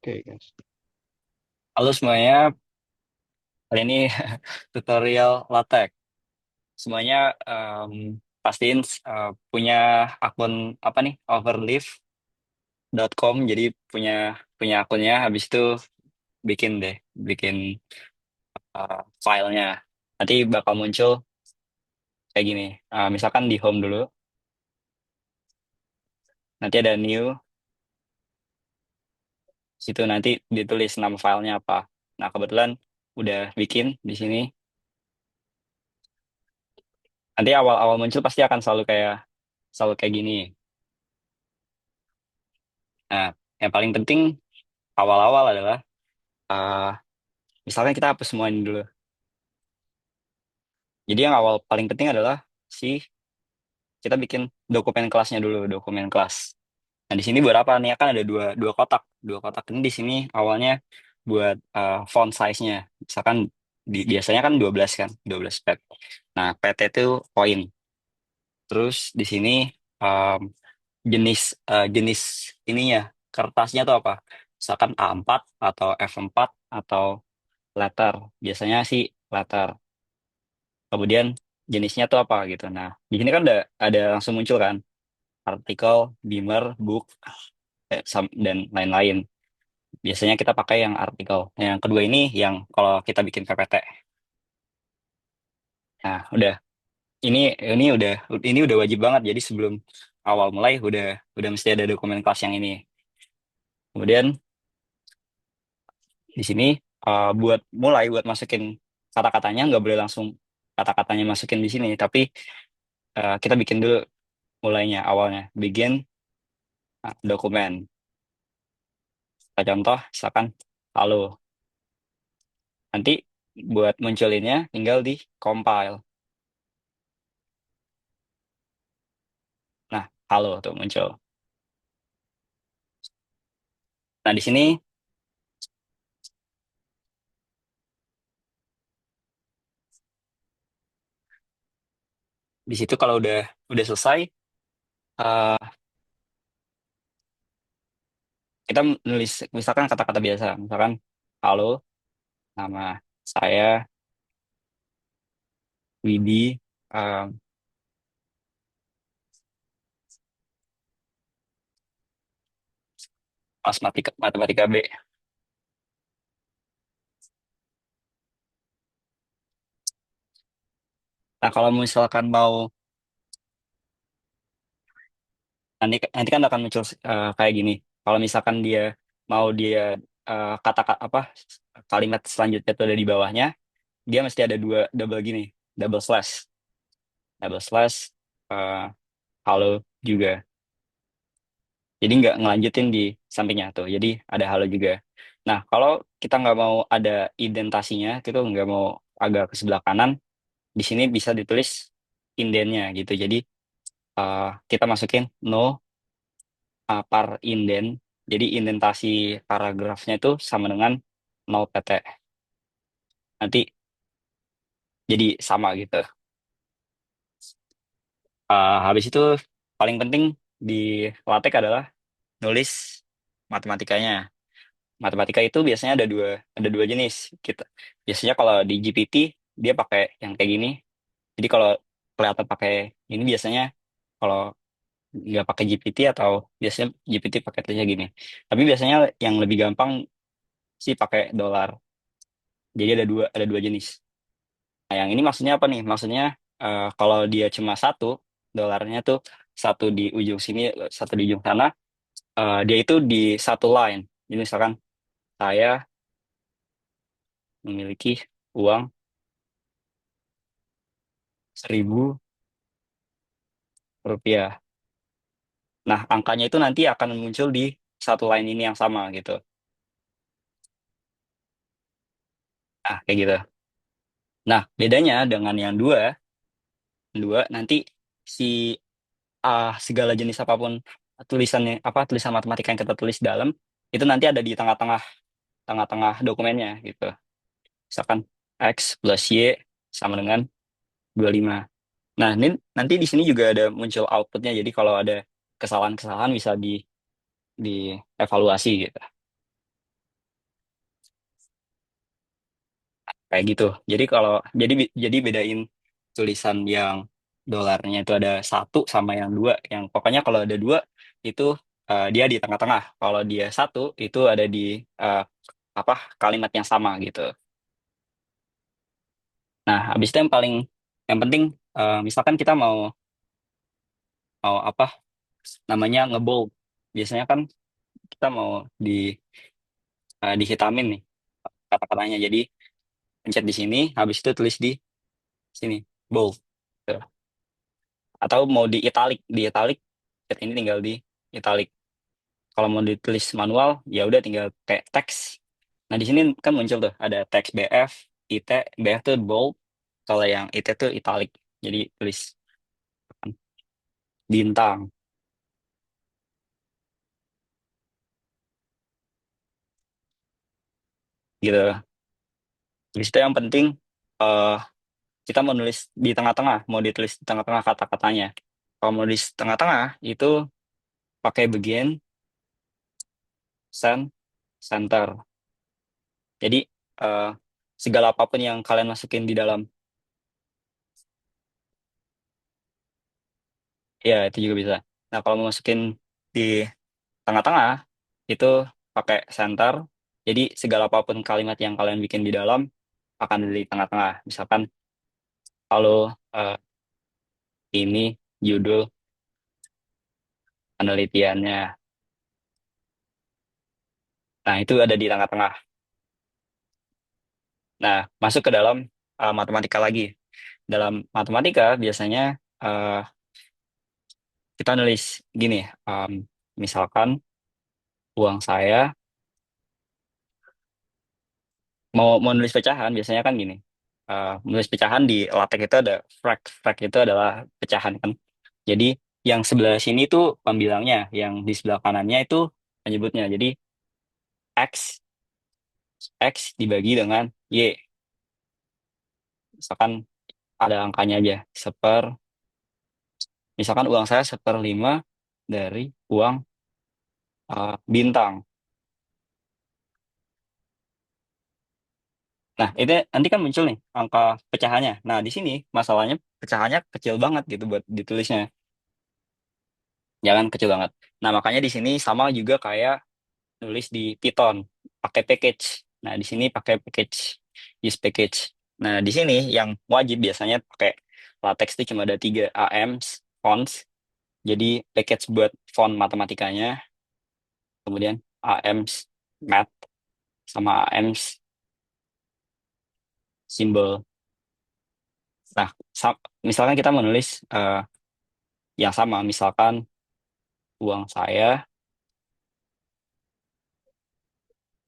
Oke, guys. Halo semuanya, kali ini tutorial LaTeX. Semuanya pastiin punya akun apa nih, overleaf.com. Jadi punya punya akunnya. Habis itu bikin filenya. Nanti bakal muncul kayak gini. Misalkan di home dulu, nanti ada new. Situ nanti ditulis nama filenya apa. Nah kebetulan udah bikin di sini. Nanti awal-awal muncul pasti akan selalu kayak gini. Nah, yang paling penting awal-awal adalah eh, misalkan kita hapus semua ini dulu. Jadi yang awal paling penting adalah si kita bikin dokumen kelasnya dulu, dokumen kelas. Nah, di sini buat apa nih? Kan ada dua dua kotak. Dua kotak ini di sini awalnya buat font size-nya. Misalkan biasanya kan 12 kan, 12 pet. Nah, PT itu poin. Terus di sini em, jenis ininya kertasnya tuh apa? Misalkan A4 atau F4 atau letter. Biasanya sih letter. Kemudian jenisnya tuh apa gitu. Nah, di sini kan ada langsung muncul kan artikel, Beamer, book, dan lain-lain. Biasanya kita pakai yang artikel. Nah, yang kedua ini yang kalau kita bikin PPT. Nah, udah ini ini udah ini udah wajib banget. Jadi sebelum awal mulai udah mesti ada dokumen kelas yang ini. Kemudian di sini buat masukin kata-katanya nggak boleh langsung kata-katanya masukin di sini, tapi kita bikin dulu mulainya awalnya. Begin dokumen. Kita contoh, misalkan, halo. Nanti buat munculinnya tinggal di compile. Nah, halo tuh muncul. Nah, di situ kalau udah selesai, eh, kita nulis misalkan kata-kata biasa. Misalkan, halo, nama saya Widi, eh, matematika B. Nah, kalau misalkan mau nanti nanti kan akan muncul kayak gini. Kalau misalkan dia kata apa kalimat selanjutnya itu ada di bawahnya, dia mesti ada dua double gini, double slash eh, halo juga. Jadi nggak ngelanjutin di sampingnya tuh. Jadi ada halo juga. Nah, kalau kita nggak mau ada indentasinya, kita nggak mau agak ke sebelah kanan, di sini bisa ditulis indennya gitu. Jadi kita masukin no par inden. Jadi indentasi paragrafnya itu sama dengan 0 pt. Nanti jadi sama gitu. Habis itu paling penting di LaTeX adalah nulis matematikanya. Matematika itu biasanya ada dua jenis. Kita biasanya kalau di GPT dia pakai yang kayak gini. Jadi kalau kelihatan pakai ini biasanya kalau nggak pakai GPT atau biasanya GPT pakai tulisnya gini. Tapi biasanya yang lebih gampang sih pakai dolar. Jadi ada dua jenis. Nah, yang ini maksudnya apa nih? Maksudnya kalau dia cuma satu, dolarnya tuh satu di ujung sini, satu di ujung sana, dia itu di satu line. Jadi misalkan saya memiliki uang 1.000 rupiah. Nah, angkanya itu nanti akan muncul di satu line ini yang sama gitu. Nah, kayak gitu. Nah, bedanya dengan yang dua, dua nanti si segala jenis apapun tulisannya apa tulisan matematika yang kita tulis dalam itu nanti ada di tengah-tengah dokumennya gitu. Misalkan X plus Y sama dengan 25. Nah, ini nanti di sini juga ada muncul outputnya. Jadi kalau ada kesalahan-kesalahan bisa dievaluasi gitu. kayak gitu. Jadi kalau jadi bedain tulisan yang dolarnya itu ada satu sama yang dua. Yang pokoknya kalau ada dua itu dia di tengah-tengah. Kalau dia satu itu ada di eh, apa kalimat yang sama gitu. Nah, habis itu yang penting misalkan kita mau mau apa namanya ngebold. Biasanya kan kita mau dihitamin nih kata-katanya. Jadi pencet di sini, habis itu tulis di sini bold. Gitu. Atau mau di italic, chat ini tinggal di italic. Kalau mau ditulis manual, ya udah tinggal kayak teks. Nah, di sini kan muncul tuh ada teks BF, IT, BF tuh bold, kalau yang IT tuh italic. Jadi tulis bintang gitu. Habis itu yang penting eh kita mau nulis di tengah-tengah, mau ditulis di tengah-tengah kata-katanya. Kalau mau di tengah-tengah itu pakai begin, send, center. Jadi eh, segala apapun yang kalian masukin di dalam, ya itu juga bisa. Nah kalau mau masukin di tengah-tengah itu pakai center. Jadi segala apapun kalimat yang kalian bikin di dalam akan ada di tengah-tengah. Misalkan kalau ini judul penelitiannya, nah itu ada di tengah-tengah. Nah masuk ke dalam matematika lagi. Dalam matematika biasanya eh, kita nulis gini, em, misalkan uang saya mau nulis pecahan biasanya kan gini. Menulis pecahan di LaTeX itu ada frac. Frac itu adalah pecahan kan. Jadi yang sebelah sini tuh pembilangnya, yang di sebelah kanannya itu penyebutnya. Jadi X X dibagi dengan Y. Misalkan ada angkanya aja. Misalkan uang saya 1/5 dari uang bintang. Nah, itu nanti kan muncul nih angka pecahannya. Nah, di sini masalahnya pecahannya kecil banget gitu buat ditulisnya. Jangan kecil banget. Nah, makanya di sini sama juga kayak nulis di Python, pakai package. Nah, di sini pakai package, use package. Nah, di sini yang wajib biasanya pakai LaTeX itu cuma ada 3 AMs, fonts. Jadi package buat font matematikanya, kemudian AMs math sama AMs simbol. Nah, misalkan kita menulis yang sama, misalkan uang saya.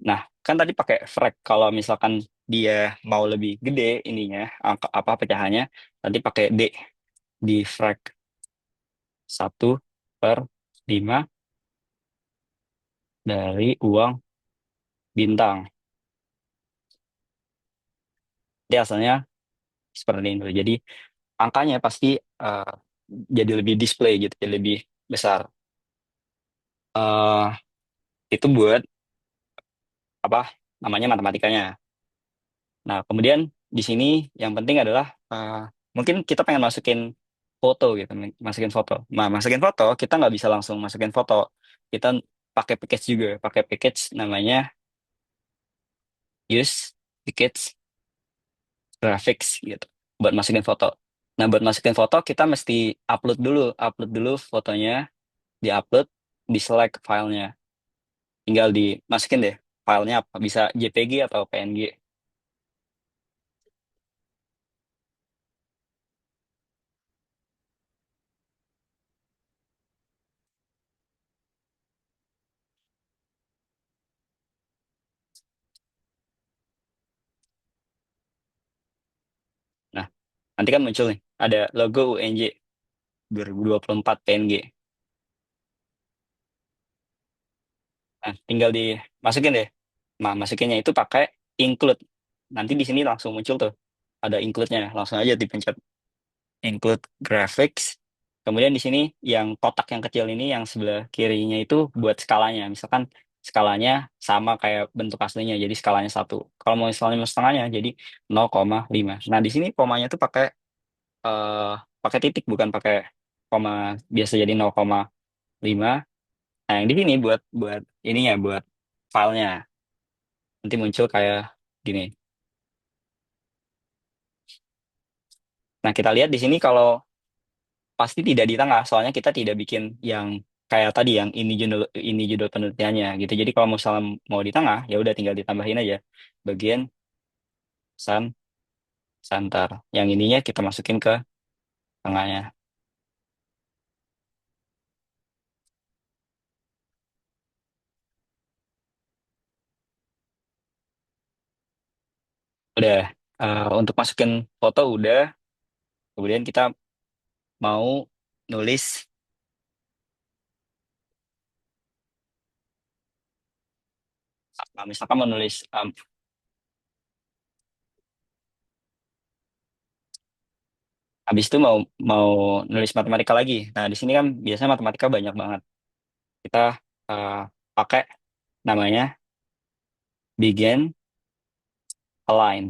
Nah, kan tadi pakai frag. Kalau misalkan dia mau lebih gede ininya, angka apa pecahannya, nanti pakai D di frag 1/5 dari uang bintang. Dia asalnya seperti itu. Jadi angkanya pasti eh, jadi lebih display gitu, jadi lebih besar. eh itu buat apa namanya matematikanya. Nah, kemudian di sini yang penting adalah mungkin kita pengen masukin foto gitu, masukin foto. Nah, masukin foto kita nggak bisa langsung masukin foto. Kita pakai package juga, pakai package namanya use package graphics gitu buat masukin foto. Nah, buat masukin foto kita mesti upload dulu fotonya, diupload, di select filenya, tinggal dimasukin deh filenya apa, bisa JPG atau PNG. Nah, nanti kan muncul nih ada logo UNJ 2024 PNG. Nah, tinggal dimasukin deh. Nah, masukinnya itu pakai include. Nanti di sini langsung muncul tuh. Ada include-nya. Langsung aja dipencet include graphics. Kemudian di sini yang kotak yang kecil ini yang sebelah kirinya itu buat skalanya. Misalkan skalanya sama kayak bentuk aslinya, jadi skalanya satu. Kalau mau misalnya mau setengahnya, jadi 0,5. Nah, di sini komanya tuh eh, pakai titik, bukan pakai koma biasa, jadi 0,5. Nah, yang di sini buat buat ininya, buat filenya. Nanti muncul kayak gini. Nah, kita lihat di sini kalau pasti tidak di tengah, soalnya kita tidak bikin yang kayak tadi yang ini judul penelitiannya gitu. Jadi kalau misalnya mau di tengah, ya udah tinggal ditambahin aja bagian sun center. Yang ininya kita masukin ke tengahnya. Udah. Untuk masukin foto udah. Kemudian kita mau nulis, misalkan mau nulis, habis itu mau mau nulis matematika lagi. Nah, di sini kan biasanya matematika banyak banget. Kita eh, pakai namanya begin align.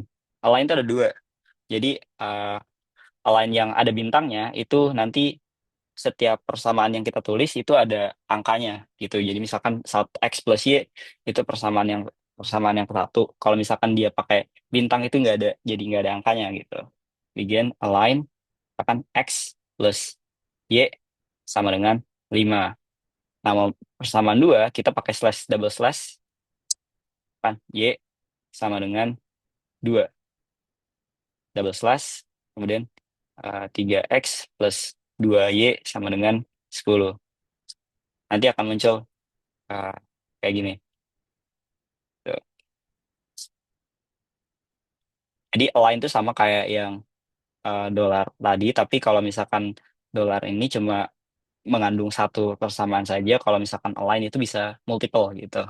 Align itu ada dua. Jadi eh, align yang ada bintangnya itu nanti setiap persamaan yang kita tulis itu ada angkanya gitu. Jadi misalkan satu x plus y itu persamaan yang satu. Kalau misalkan dia pakai bintang itu nggak ada, jadi nggak ada angkanya gitu. Begin align akan x plus y sama dengan 5. Nama persamaan dua kita pakai slash double slash, kan y sama dengan 2 double slash, kemudian 3x plus 2y sama dengan 10. Nanti akan muncul eh, kayak gini. Tuh. Jadi align itu sama kayak yang dolar tadi, tapi kalau misalkan dolar ini cuma mengandung satu persamaan saja, kalau misalkan align itu bisa multiple gitu.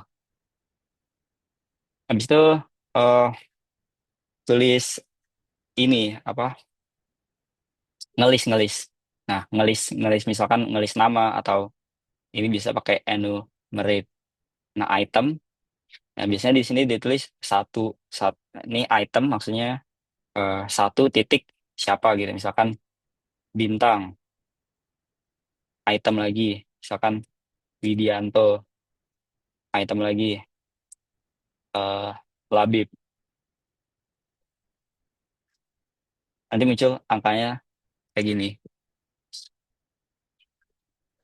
Habis itu eh, tulis ini apa, ngelis. Nah, ngelis misalkan ngelis nama, atau ini bisa pakai enumerate. Nah, item. Nah, biasanya di sini ditulis satu, satu ini item maksudnya satu titik siapa gitu. Misalkan bintang, item lagi. Misalkan Widianto, item lagi Labib. Nanti muncul angkanya kayak gini.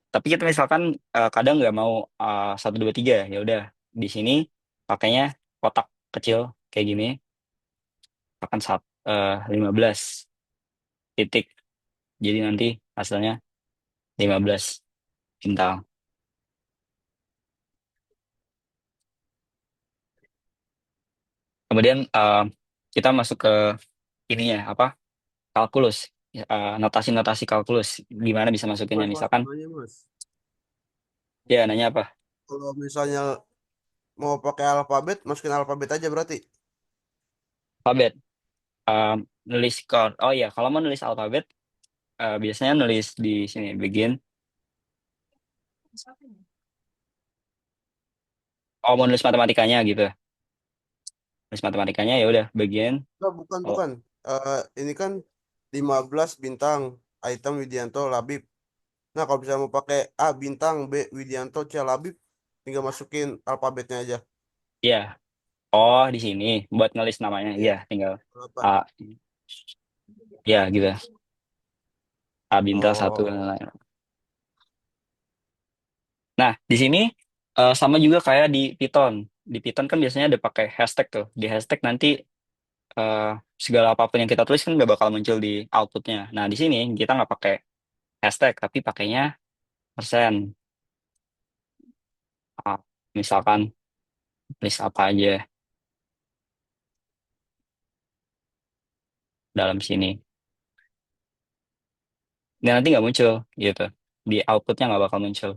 Tapi kita misalkan kadang nggak mau 1, 2, 3, ya udah di sini pakainya kotak kecil kayak gini. Akan 15 titik. Jadi nanti hasilnya 15 bintang. Kemudian kita masuk ke ininya apa, kalkulus. Ya, notasi-notasi kalkulus gimana bisa masukinnya, Mas, misalkan nanya Mas, ya nanya apa, kalau misalnya mau pakai alfabet, masukin alfabet aja berarti. alfabet. Eh, nulis code, oh ya kalau mau nulis alfabet biasanya nulis di sini begin. Oh, mau nulis matematikanya gitu, nulis matematikanya ya udah bagian. Enggak, bukan, Oh bukan. Ini kan 15 bintang, item Widianto Labib. Nah, kalau misalnya mau pakai A bintang, B Widianto, C Labib, tinggal masukin alfabetnya aja. iya, oh di sini buat nulis namanya, Iya, iya tinggal A, 8. ya gitu, A bintang satu. Oh, Nah, di sini sama juga kayak di Python. Di Python kan biasanya ada pakai hashtag tuh. Di hashtag nanti eh, segala apapun yang kita tulis kan nggak bakal muncul di outputnya. Nah, di sini kita nggak pakai hashtag, tapi pakainya persen. Ah, misalkan tulis apa aja dalam sini. Dan nanti nggak muncul gitu. Di outputnya nggak bakal muncul.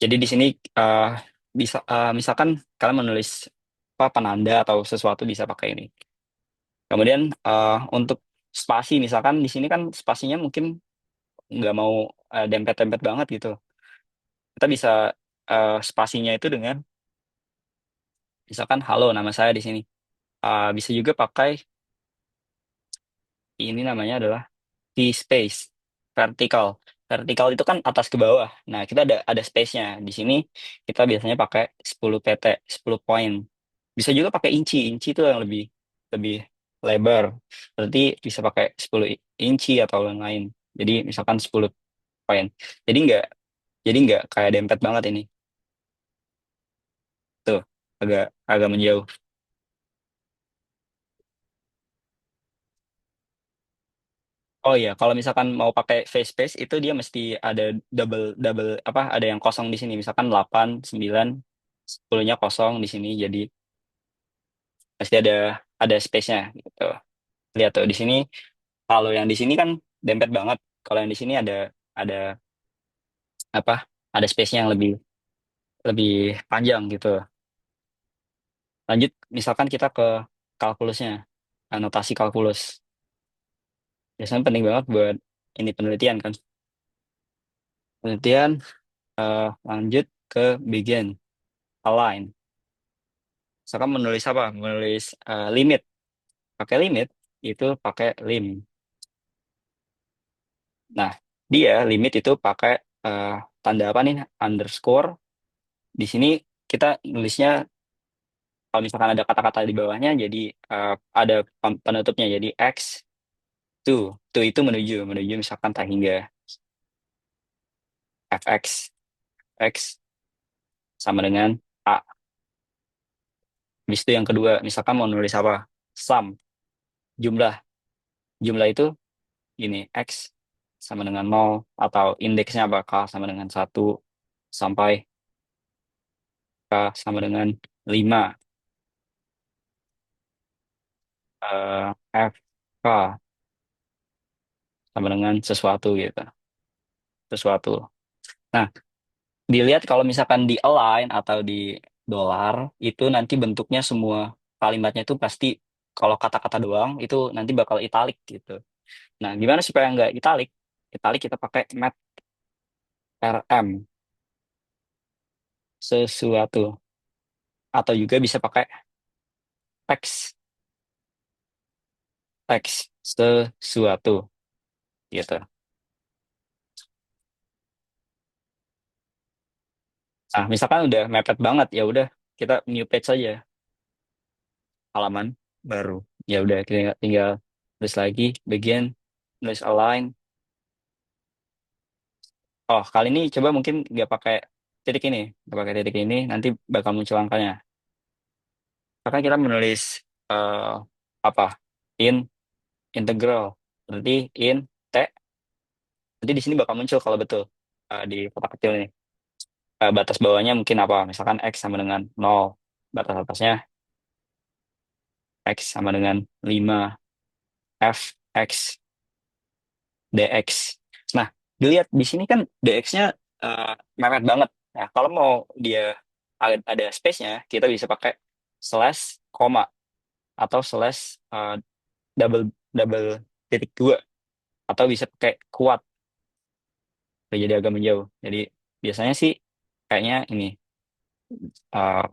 Jadi di sini eh, bisa misalkan kalian menulis apa penanda atau sesuatu bisa pakai ini. Kemudian untuk spasi, misalkan di sini kan spasinya mungkin nggak mau dempet-dempet banget gitu. kita bisa spasinya itu dengan misalkan halo nama saya di sini. Bisa juga pakai ini namanya adalah di space vertikal. Vertikal itu kan atas ke bawah. Nah, kita ada space-nya. Di sini kita biasanya pakai 10 pt, 10 poin. Bisa juga pakai inci. Inci itu yang lebih lebih lebar. Berarti bisa pakai 10 inci atau lain-lain. Jadi misalkan 10 poin. Jadi nggak kayak dempet banget ini. Tuh, agak agak menjauh. Oh iya, kalau misalkan mau pakai face space itu dia mesti ada double double apa ada yang kosong di sini. Misalkan 8 9 10-nya kosong di sini. Jadi pasti ada space-nya gitu. Lihat tuh di sini kalau yang di sini kan dempet banget. Kalau yang di sini ada apa? Ada space-nya yang lebih lebih panjang gitu. Lanjut misalkan kita ke kalkulusnya. Notasi kalkulus. Biasanya penting banget buat ini penelitian kan. Penelitian lanjut ke begin align. Misalkan menulis apa? Menulis limit. Pakai limit itu pakai lim. Nah, dia limit itu pakai eh, tanda apa nih? Underscore. Di sini kita nulisnya kalau misalkan ada kata-kata di bawahnya jadi ada penutupnya jadi x to itu menuju menuju misalkan tak hingga fx x sama dengan a. Habis itu yang kedua, misalkan mau nulis apa? Sum, jumlah. Jumlah itu ini x sama dengan nol atau indeksnya bakal sama dengan satu sampai k sama dengan 5 f k sama dengan sesuatu gitu sesuatu. Nah, dilihat kalau misalkan di align atau di dolar itu nanti bentuknya semua kalimatnya itu pasti kalau kata-kata doang itu nanti bakal italic gitu. Nah, gimana supaya nggak italic? Italic kita pakai mat rm sesuatu atau juga bisa pakai teks teks sesuatu gitu. Nah, misalkan udah mepet banget ya udah kita new page saja halaman baru. Ya udah kita tinggal tulis lagi begin tulis align. Oh, kali ini coba mungkin nggak pakai titik ini, nggak pakai titik ini nanti bakal muncul angkanya. Maka kita menulis eh, apa? In integral. Berarti in t. Nanti di sini bakal muncul kalau betul di kotak kecil ini. Batas bawahnya mungkin apa? Misalkan X sama dengan 0. Batas atasnya X sama dengan 5. F, X, DX. Nah, dilihat di sini kan DX-nya mepet banget. Nah, kalau mau dia ada space-nya, kita bisa pakai slash, koma, atau slash double double titik dua. Atau bisa pakai kuat, jadi agak menjauh. Jadi biasanya sih kayaknya ini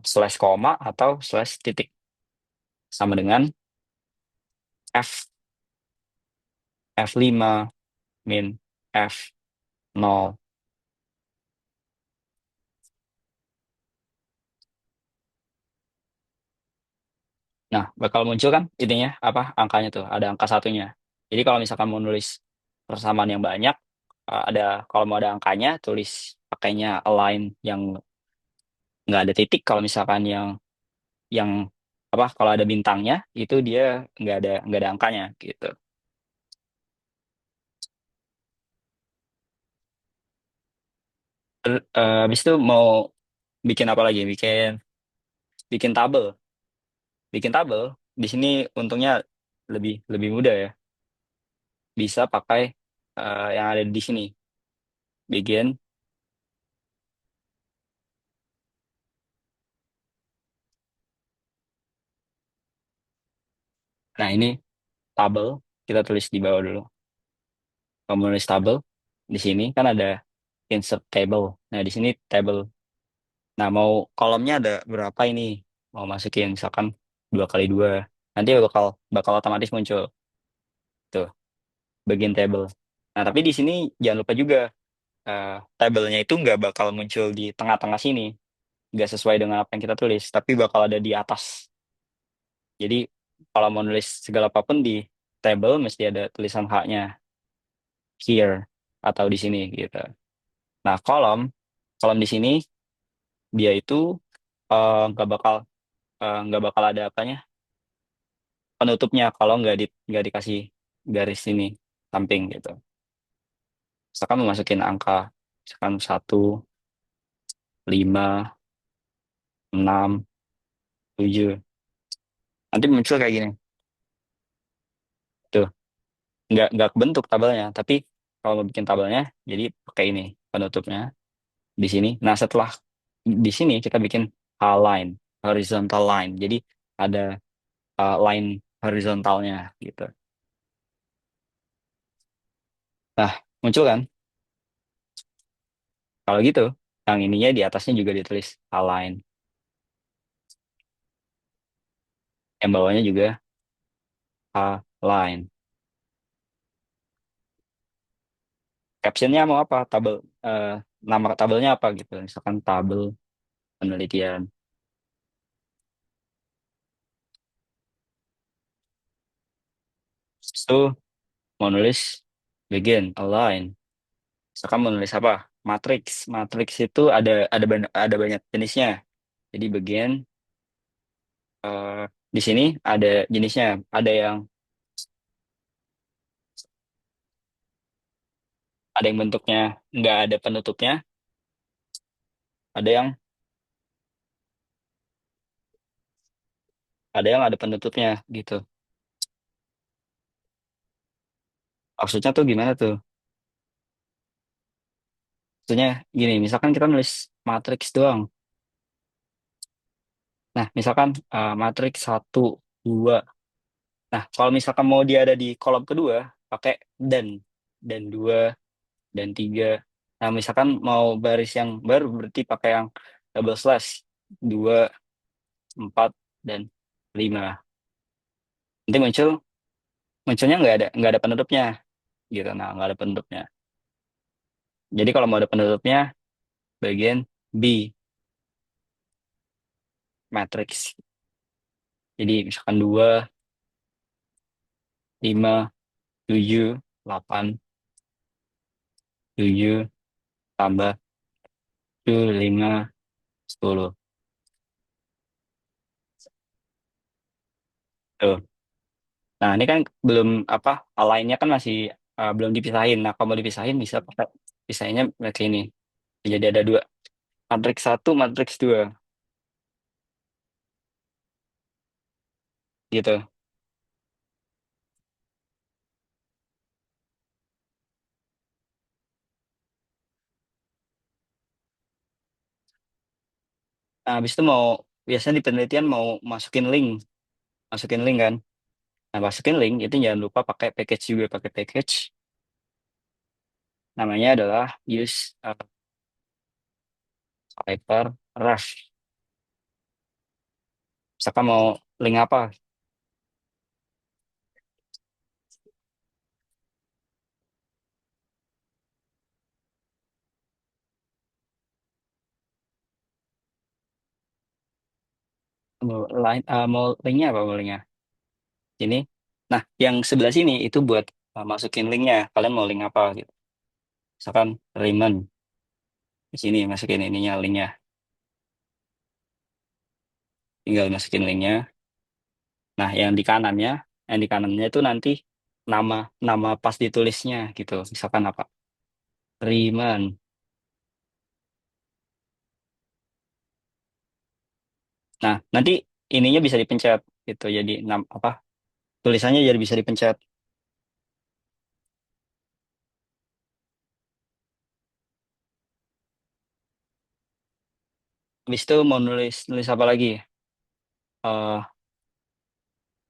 slash koma atau slash titik sama dengan F F5 min F0. Nah, bakal muncul kan intinya apa angkanya tuh, ada angka satunya. Jadi kalau misalkan mau nulis persamaan yang banyak, ada kalau mau ada angkanya tulis pakainya align yang nggak ada titik. Kalau misalkan yang apa kalau ada bintangnya itu dia nggak ada angkanya gitu. Habis itu mau bikin apa lagi? Bikin bikin tabel. Bikin tabel di sini untungnya lebih lebih mudah ya. Bisa pakai yang ada di sini. Begin. Nah, ini tabel. Kita tulis di bawah dulu. Kalau menulis tabel, di sini kan ada insert table. Nah, di sini table. Nah, mau kolomnya ada berapa ini? Mau masukin misalkan 2 kali 2. Nanti bakal bakal otomatis muncul tuh bagian table. Nah, tapi di sini jangan lupa juga tabelnya itu nggak bakal muncul di tengah-tengah sini, nggak sesuai dengan apa yang kita tulis, tapi bakal ada di atas. Jadi kalau mau nulis segala apapun di table mesti ada tulisan H-nya here atau di sini gitu. Nah, kolom kolom di sini dia itu nggak bakal ada apanya penutupnya kalau nggak dikasih garis ini samping gitu. Misalkan mau masukin angka, misalkan 1, 5, 6, 7, nanti muncul kayak gini. Tuh, nggak kebentuk tabelnya, tapi kalau mau bikin tabelnya, jadi pakai ini penutupnya di sini. Nah, setelah di sini kita bikin line, horizontal line. Jadi ada line horizontalnya gitu. Nah, muncul kan? Kalau gitu, yang ininya di atasnya juga ditulis align. Yang bawahnya juga align. Captionnya mau apa? Eh, nama tabelnya apa gitu. Misalkan tabel penelitian. Terus itu mau nulis begin, align. Misalkan mau nulis apa? Matrix. Matrix itu ada banyak jenisnya. Jadi bagian di sini ada jenisnya. Ada yang bentuknya nggak ada penutupnya, ada yang ada penutupnya gitu. Maksudnya tuh gimana tuh? Maksudnya gini, misalkan kita nulis matriks doang. Nah, misalkan matriks 1, 2. Nah, kalau misalkan mau dia ada di kolom kedua, pakai dan 2 dan 3. Nah, misalkan mau baris yang baru berarti pakai yang double slash 2, 4 dan 5. Nanti munculnya nggak ada penutupnya gitu. Nah, nggak ada penutupnya. Jadi kalau mau ada penutupnya bagian B matriks. Jadi misalkan 2, 5, 7, 8, 7 tambah 7, 5, 10. Tuh. Nah, ini kan belum apa, lainnya kan masih belum dipisahin. Nah, kalau mau dipisahin bisa pakai pisahinnya kayak ini. Jadi ada dua. Matriks 1, matriks 2. Gitu. Nah, habis itu biasanya di penelitian mau masukin link. Masukin link kan. Nah, masukin link itu jangan lupa pakai package juga. Pakai package. Namanya adalah use hyperref. Misalkan mau link apa? Mau linknya apa mau linknya? Ini. Nah, yang sebelah sini itu buat masukin linknya. Kalian mau link apa gitu? Misalkan Raymond. Di sini masukin ininya linknya. Tinggal masukin linknya. Nah, yang di kanannya itu nanti nama nama pas ditulisnya gitu. Misalkan apa? Raymond. Nah, nanti ininya bisa dipencet gitu. Jadi apa? Tulisannya jadi bisa dipencet. Habis itu mau nulis nulis apa lagi? Eh,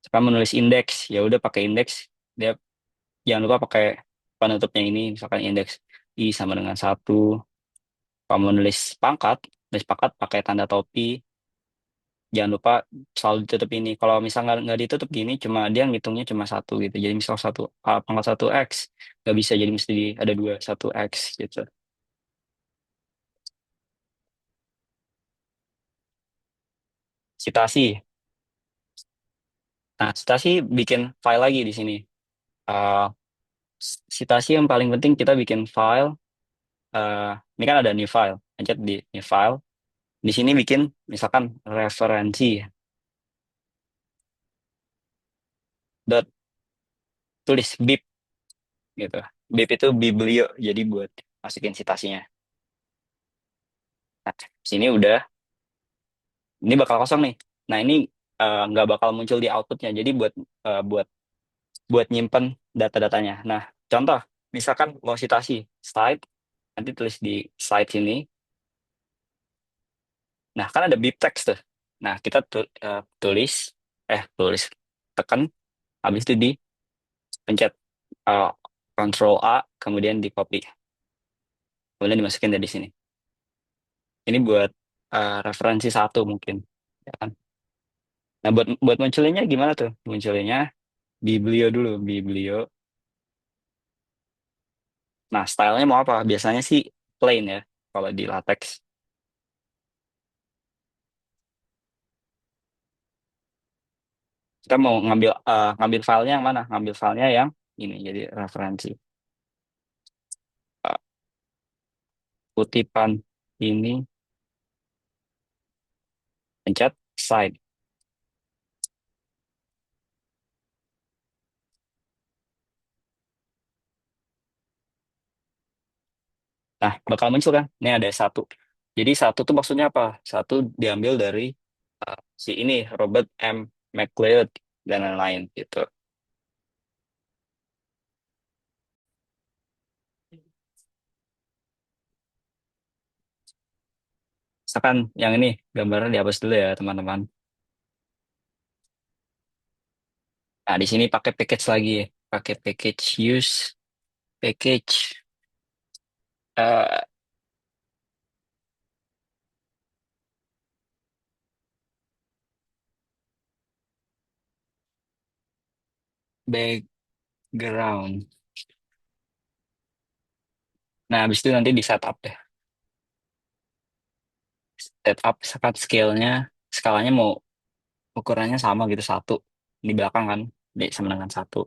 Sekarang menulis indeks, ya udah pakai indeks. Dia jangan lupa pakai penutupnya ini, misalkan indeks I sama dengan 1. Kalau mau nulis pangkat pakai tanda topi. Jangan lupa selalu ditutup ini. Kalau misal nggak ditutup gini, cuma dia ngitungnya cuma satu gitu. Jadi misal pangkat satu x nggak bisa, jadi mesti ada dua satu x gitu. Citasi. Nah, citasi bikin file lagi di sini. Eh, Citasi yang paling penting kita bikin file. eh, ini kan ada new file. Pencet di new file. Di sini bikin misalkan referensi. Dot tulis bib gitu. Bib itu biblio. Jadi buat masukin citasinya. Nah, sini udah. Ini bakal kosong nih. Nah, ini nggak bakal muncul di outputnya. Jadi buat nyimpen data-datanya. Nah, contoh, misalkan mau citasi slide, nanti tulis di slide sini. Nah, kan ada bib text tuh. Nah, kita tulis, tekan, habis itu dipencet eh, Ctrl A, kemudian di copy, kemudian dimasukin dari sini. Ini buat referensi satu mungkin, ya kan? Nah, buat munculinnya gimana tuh? Munculinnya Biblio dulu, Biblio. Nah, stylenya mau apa? Biasanya sih plain ya, kalau di latex. Kita mau ngambil filenya yang mana? Ngambil filenya yang ini, jadi referensi. Eh, Kutipan ini, pencet side. Nah, bakal muncul kan? Ini ada satu. Jadi satu tuh maksudnya apa? Satu diambil dari si ini, Robert M. McLeod, dan lain-lain gitu. Misalkan yang ini, gambarnya dihapus dulu ya, teman-teman. Nah, di sini pakai package lagi ya. Pakai package use, package. eh Background. Nah, habis itu nanti di setup deh. Setup, sekat scale-nya, skalanya mau ukurannya sama gitu, satu. Di belakang kan, sama dengan satu.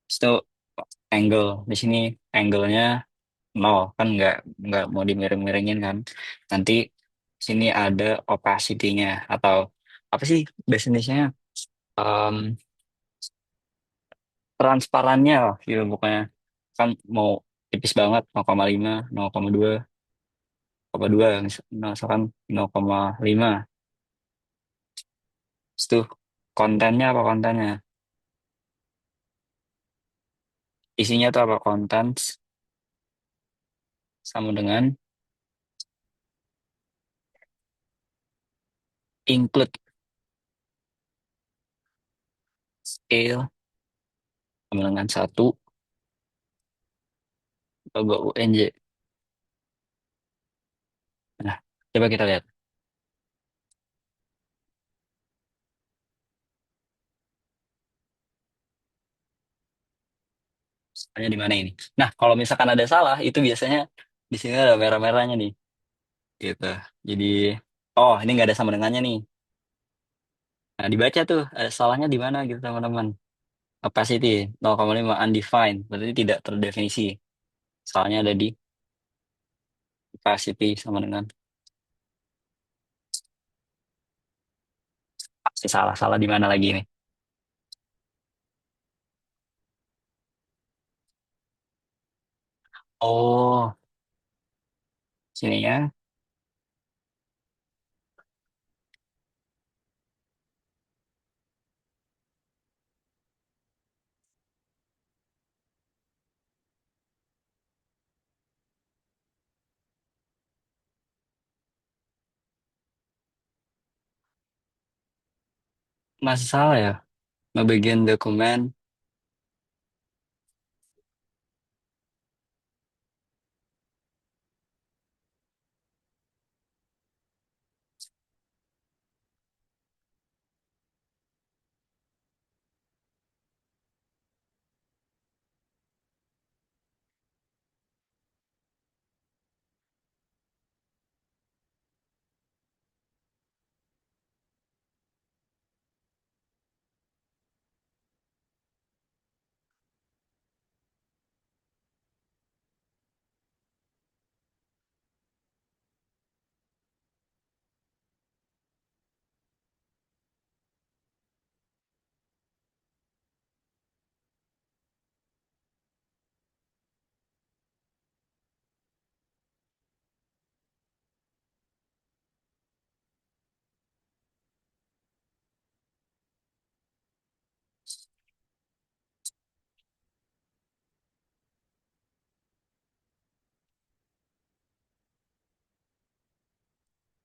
Habis itu angle. Di sini angle-nya nol, kan nggak mau dimiring-miringin kan. Nanti sini ada opacity-nya, atau apa sih bahasa Indonesia-nya? Em, Transparannya lah, gitu pokoknya. Kan mau tipis banget, 0,5, 0,2, 0,2, misalkan 0,5. Itu kontennya apa kontennya? Isinya tuh apa? Konten sama dengan include scale sama dengan satu, logo UNJ. Nah, coba kita lihat. Salahnya di mana ini? Nah, kalau misalkan ada salah, itu biasanya di sini ada merah-merahnya nih. Gitu. Jadi, oh ini nggak ada sama dengannya nih. Nah, dibaca tuh, ada salahnya di mana gitu teman-teman. Opacity 0,5 undefined, berarti tidak terdefinisi. Salahnya ada di opacity sama dengan pasti salah. Salah di mana lagi nih? Oh, sini ya. Masih salah ya. Ngebagian dokumen.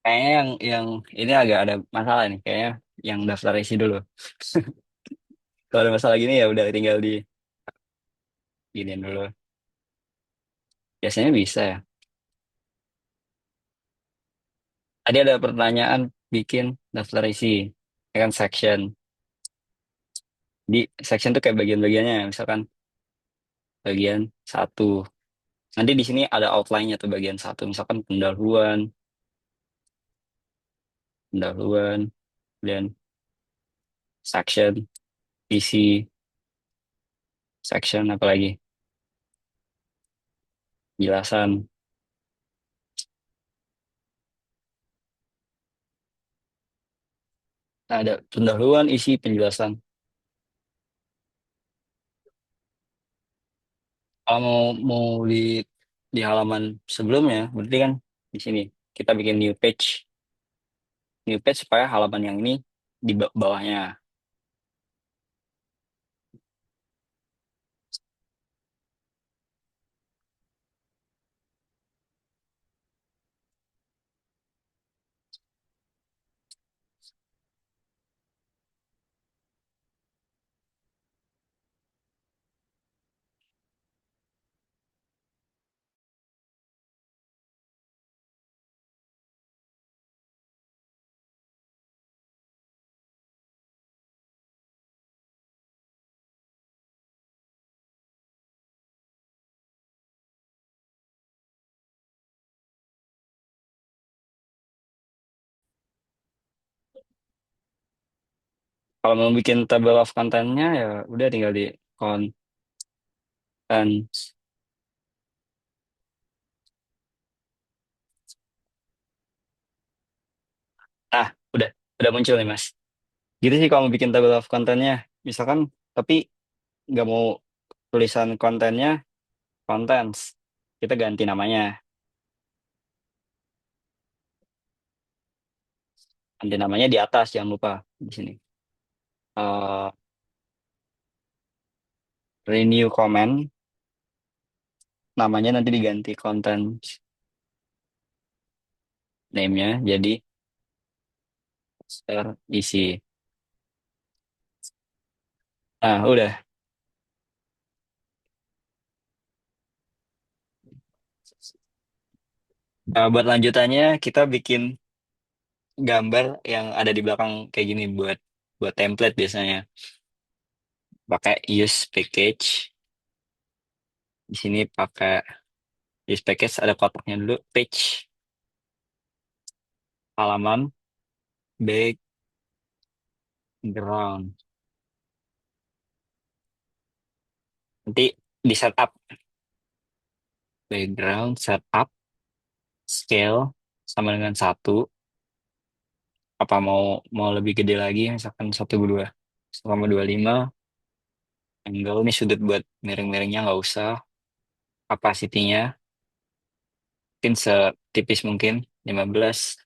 Kayaknya yang ini agak ada masalah nih. Kayaknya yang daftar isi dulu. Kalau ada masalah gini ya udah tinggal di giniin dulu. Biasanya bisa ya. Tadi ada pertanyaan bikin daftar isi. Ya kan section. Di section tuh kayak bagian-bagiannya. Misalkan bagian satu. Nanti di sini ada outline-nya tuh bagian satu. Misalkan pendahuluan, dan section, isi, section apa lagi? Penjelasan. Nah, ada pendahuluan, isi, penjelasan. Kalau mau di halaman sebelumnya, berarti kan di sini kita bikin new page supaya halaman yang ini di bawahnya. Kalau mau bikin table of content-nya ya udah tinggal di content. Nah, udah muncul nih Mas. Gitu sih kalau mau bikin table of content-nya. Misalkan tapi nggak mau tulisan kontennya contents. Kita ganti namanya. Ganti namanya di atas, jangan lupa di sini. Eh, renew comment, namanya nanti diganti content name-nya jadi share isi. Nah, udah. Nah, buat lanjutannya kita bikin gambar yang ada di belakang kayak gini buat template biasanya. Pakai use package. Di sini pakai use package ada kotaknya dulu, page, halaman, background. Nanti di setup background, setup, scale sama dengan satu. Apa mau mau lebih gede lagi, misalkan 1,2 1,25. Angle ini sudut buat miring-miringnya nggak usah. Capacity-nya mungkin setipis mungkin 15.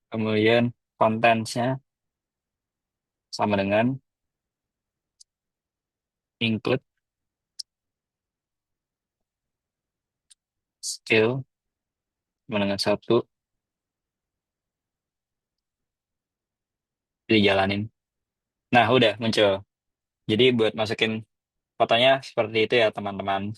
Kemudian contents-nya sama dengan include, scale sama dengan satu, dijalanin. Nah, udah muncul. Jadi buat masukin fotonya seperti itu ya teman-teman.